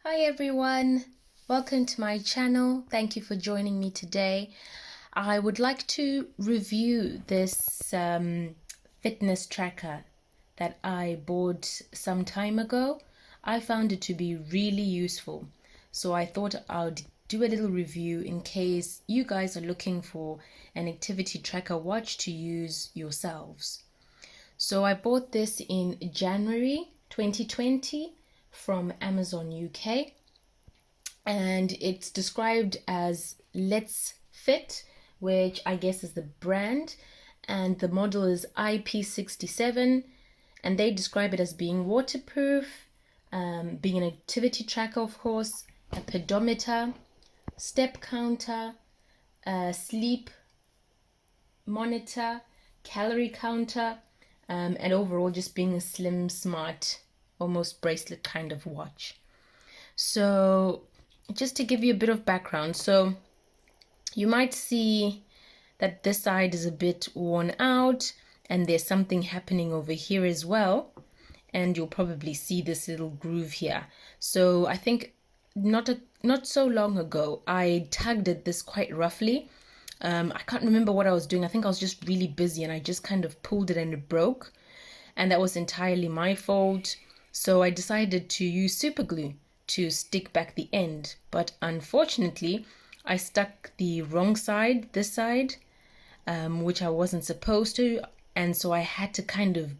Hi everyone, welcome to my channel. Thank you for joining me today. I would like to review this fitness tracker that I bought some time ago. I found it to be really useful, so I thought I'd do a little review in case you guys are looking for an activity tracker watch to use yourselves. So I bought this in January 2020 from Amazon UK, and it's described as Letsfit, which I guess is the brand, and the model is IP67, and they describe it as being waterproof, being an activity tracker, of course, a pedometer, step counter, sleep monitor, calorie counter, and overall just being a slim, smart, almost bracelet kind of watch. So just to give you a bit of background, so you might see that this side is a bit worn out and there's something happening over here as well, and you'll probably see this little groove here. So I think not so long ago I tugged at this quite roughly. I can't remember what I was doing. I think I was just really busy and I just kind of pulled it and it broke, and that was entirely my fault. So I decided to use super glue to stick back the end, but unfortunately I stuck the wrong side, this side, which I wasn't supposed to, and so I had to kind of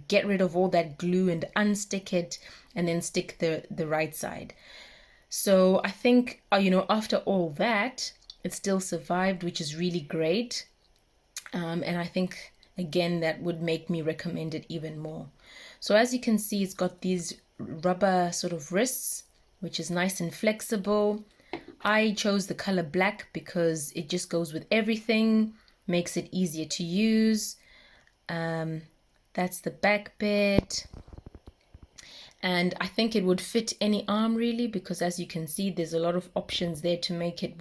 get rid of all that glue and unstick it and then stick the right side. So I think after all that it still survived, which is really great. And I think again that would make me recommend it even more. So as you can see, it's got these rubber sort of wrists, which is nice and flexible. I chose the color black because it just goes with everything, makes it easier to use. That's the back bit, and I think it would fit any arm really, because as you can see there's a lot of options there to make it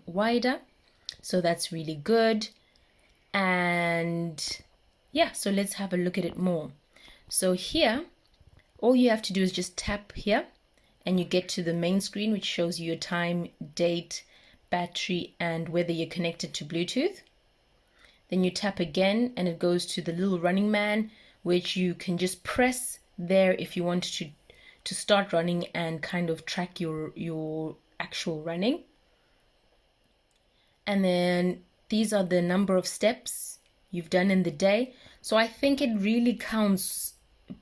wider, so that's really good. And yeah, so let's have a look at it more. So here all you have to do is just tap here and you get to the main screen, which shows you your time, date, battery, and whether you're connected to Bluetooth. Then you tap again and it goes to the little running man, which you can just press there if you want to start running and kind of track your actual running. And then these are the number of steps you've done in the day. So I think it really counts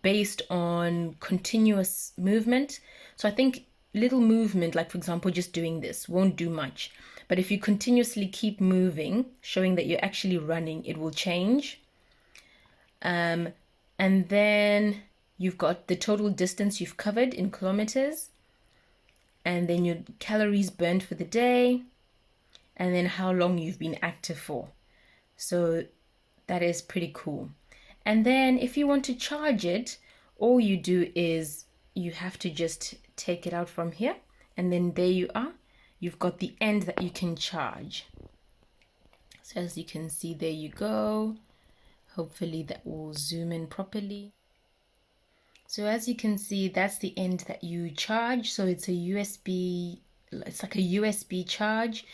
based on continuous movement. So I think little movement, like for example just doing this, won't do much, but if you continuously keep moving, showing that you're actually running, it will change. And then you've got the total distance you've covered in kilometers, and then your calories burned for the day, and then how long you've been active for. So that is pretty cool. And then if you want to charge it, all you do is you have to just take it out from here, and then there you are. You've got the end that you can charge. So as you can see, there you go. Hopefully that will zoom in properly. So as you can see, that's the end that you charge. So it's a USB, it's like a USB charge,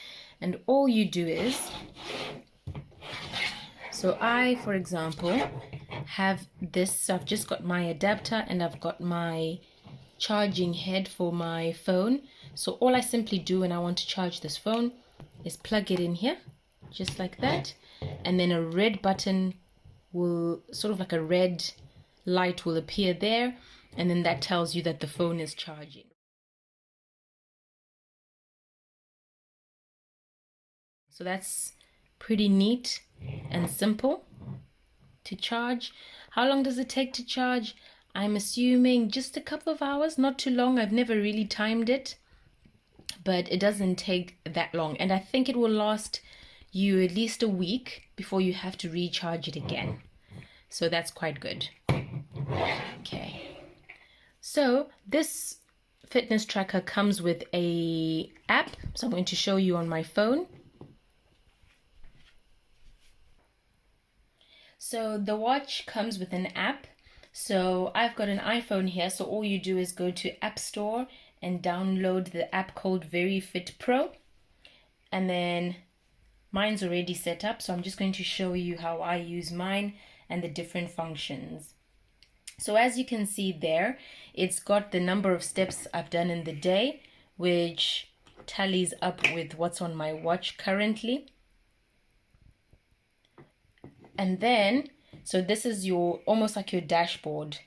and all you do is, so I, for example, have this. So I've just got my adapter and I've got my charging head for my phone. So all I simply do when I want to charge this phone is plug it in here, just like that, and then a red button will, sort of like a red light will appear there, and then that tells you that the phone is charging. So that's pretty neat and simple to charge. How long does it take to charge? I'm assuming just a couple of hours, not too long. I've never really timed it, but it doesn't take that long, and I think it will last you at least a week before you have to recharge it again. So that's quite good. Okay, so this fitness tracker comes with a app, so I'm going to show you on my phone. So the watch comes with an app. So I've got an iPhone here, so all you do is go to App Store and download the app called VeryFit Pro. And then mine's already set up, so I'm just going to show you how I use mine and the different functions. So as you can see there, it's got the number of steps I've done in the day, which tallies up with what's on my watch currently. And then, so this is your almost like your dashboard.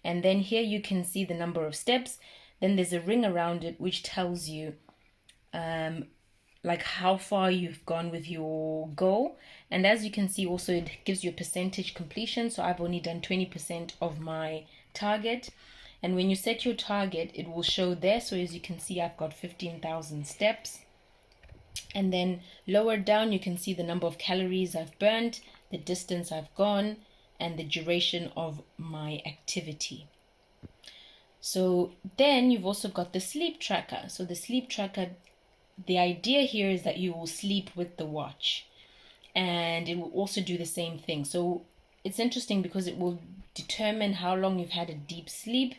And then here you can see the number of steps. Then there's a ring around it which tells you like how far you've gone with your goal. And as you can see also, it gives you a percentage completion. So I've only done 20% of my target. And when you set your target, it will show there. So as you can see, I've got 15,000 steps. And then lower down, you can see the number of calories I've burned, the distance I've gone, and the duration of my activity. So then you've also got the sleep tracker. So the sleep tracker, the idea here is that you will sleep with the watch, and it will also do the same thing. So it's interesting because it will determine how long you've had a deep sleep,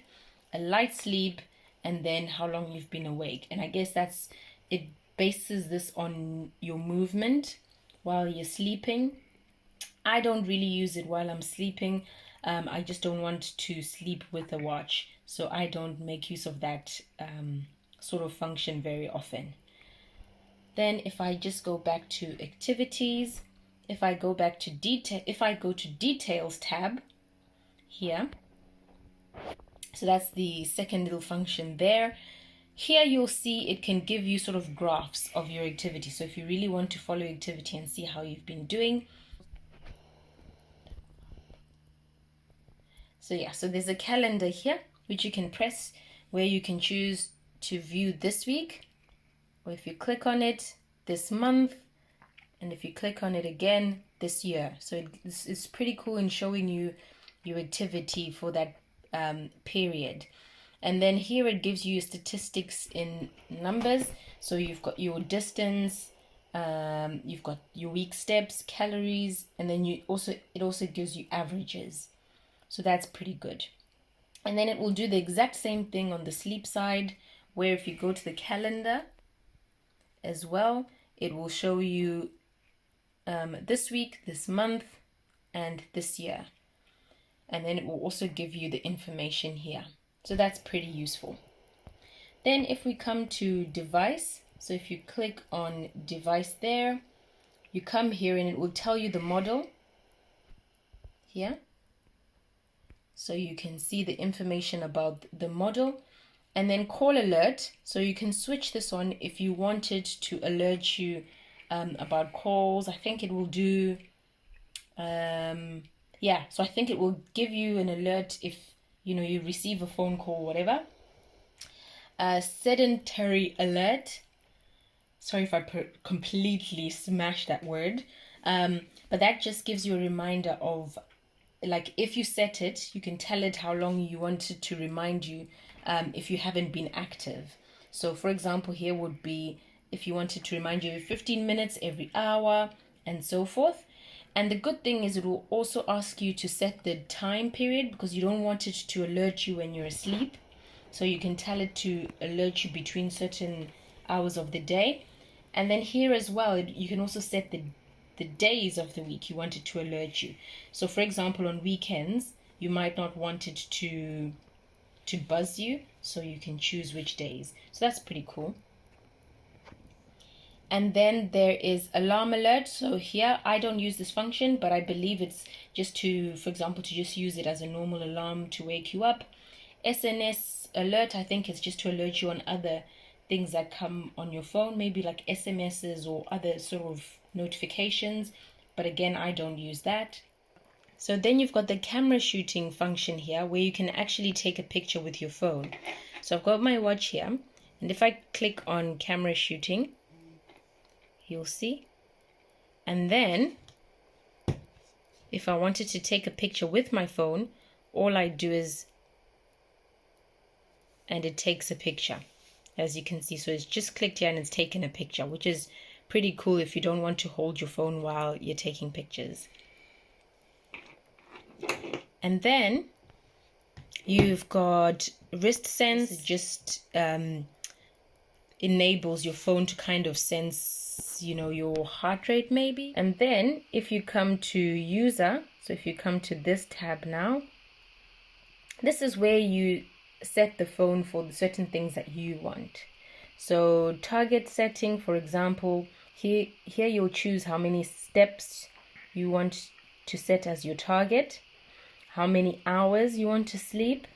a light sleep, and then how long you've been awake. And I guess that's it, bases this on your movement while you're sleeping. I don't really use it while I'm sleeping. I just don't want to sleep with a watch, so I don't make use of that sort of function very often. Then if I just go back to activities, if I go back to details tab here, so that's the second little function there. Here you'll see it can give you sort of graphs of your activity. So if you really want to follow activity and see how you've been doing. So yeah, so there's a calendar here which you can press where you can choose to view this week, or if you click on it, this month, and if you click on it again, this year. So it's pretty cool in showing you your activity for that period. And then here it gives you statistics in numbers. So you've got your distance, you've got your week steps, calories, and then it also gives you averages. So that's pretty good. And then it will do the exact same thing on the sleep side, where if you go to the calendar as well, it will show you this week, this month, and this year. And then it will also give you the information here. So that's pretty useful. Then if we come to device, so if you click on device there, you come here and it will tell you the model here. So you can see the information about the model. And then call alert, so you can switch this on if you wanted to alert you about calls. I think it will do, so I think it will give you an alert if you receive a phone call, whatever. Sedentary Alert. Sorry if I completely smashed that word. But that just gives you a reminder of, like, if you set it, you can tell it how long you want it to remind you if you haven't been active. So for example, here would be if you wanted to remind you every 15 minutes, every hour, and so forth. And the good thing is it will also ask you to set the time period, because you don't want it to alert you when you're asleep. So you can tell it to alert you between certain hours of the day. And then here as well, you can also set the days of the week you want it to alert you. So for example, on weekends, you might not want it to buzz you, so you can choose which days. So that's pretty cool. And then there is alarm alert. So here I don't use this function, but I believe it's just to, for example, to just use it as a normal alarm to wake you up. SNS alert, I think it's just to alert you on other things that come on your phone, maybe like SMSs or other sort of notifications. But again, I don't use that. So then you've got the camera shooting function here, where you can actually take a picture with your phone. So I've got my watch here, and if I click on camera shooting, you'll see. And then if I wanted to take a picture with my phone, all I do is, and it takes a picture, as you can see. So it's just clicked here and it's taken a picture, which is pretty cool if you don't want to hold your phone while you're taking pictures. And then You've got wrist sense, just enables your phone to kind of sense, your heart rate maybe. And then if you come to user, so if you come to this tab now, this is where you set the phone for the certain things that you want. So target setting, for example, here you'll choose how many steps you want to set as your target, how many hours you want to sleep,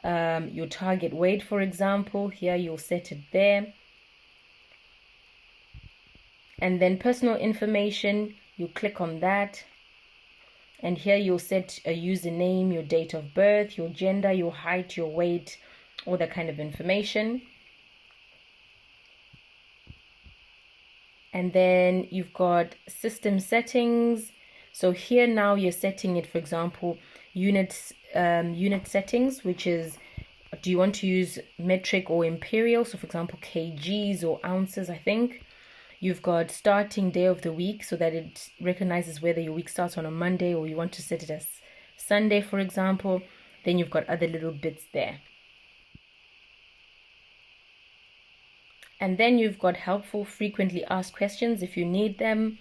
your target weight, for example, here you'll set it there. And then personal information, you click on that. And here you'll set a username, your date of birth, your gender, your height, your weight, all that kind of information. And then you've got system settings. So here now you're setting it, for example, unit settings, which is, do you want to use metric or imperial? So for example, kgs or ounces, I think. You've got starting day of the week, so that it recognizes whether your week starts on a Monday or you want to set it as Sunday, for example. Then you've got other little bits there. And then you've got helpful, frequently asked questions if you need them.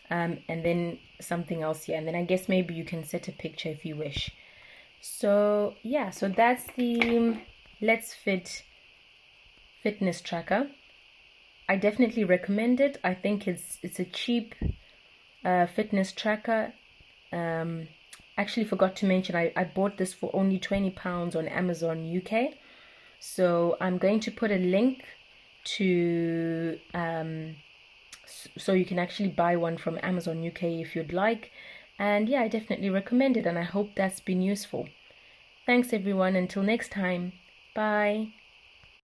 And then something else here. And then I guess maybe you can set a picture if you wish. So yeah, so that's the Letsfit fitness tracker. I definitely recommend it. I think it's a cheap fitness tracker. Actually forgot to mention I bought this for only £20 on Amazon UK. So I'm going to put a link to so you can actually buy one from Amazon UK if you'd like. And yeah, I definitely recommend it, and I hope that's been useful. Thanks everyone. Until next time. Bye.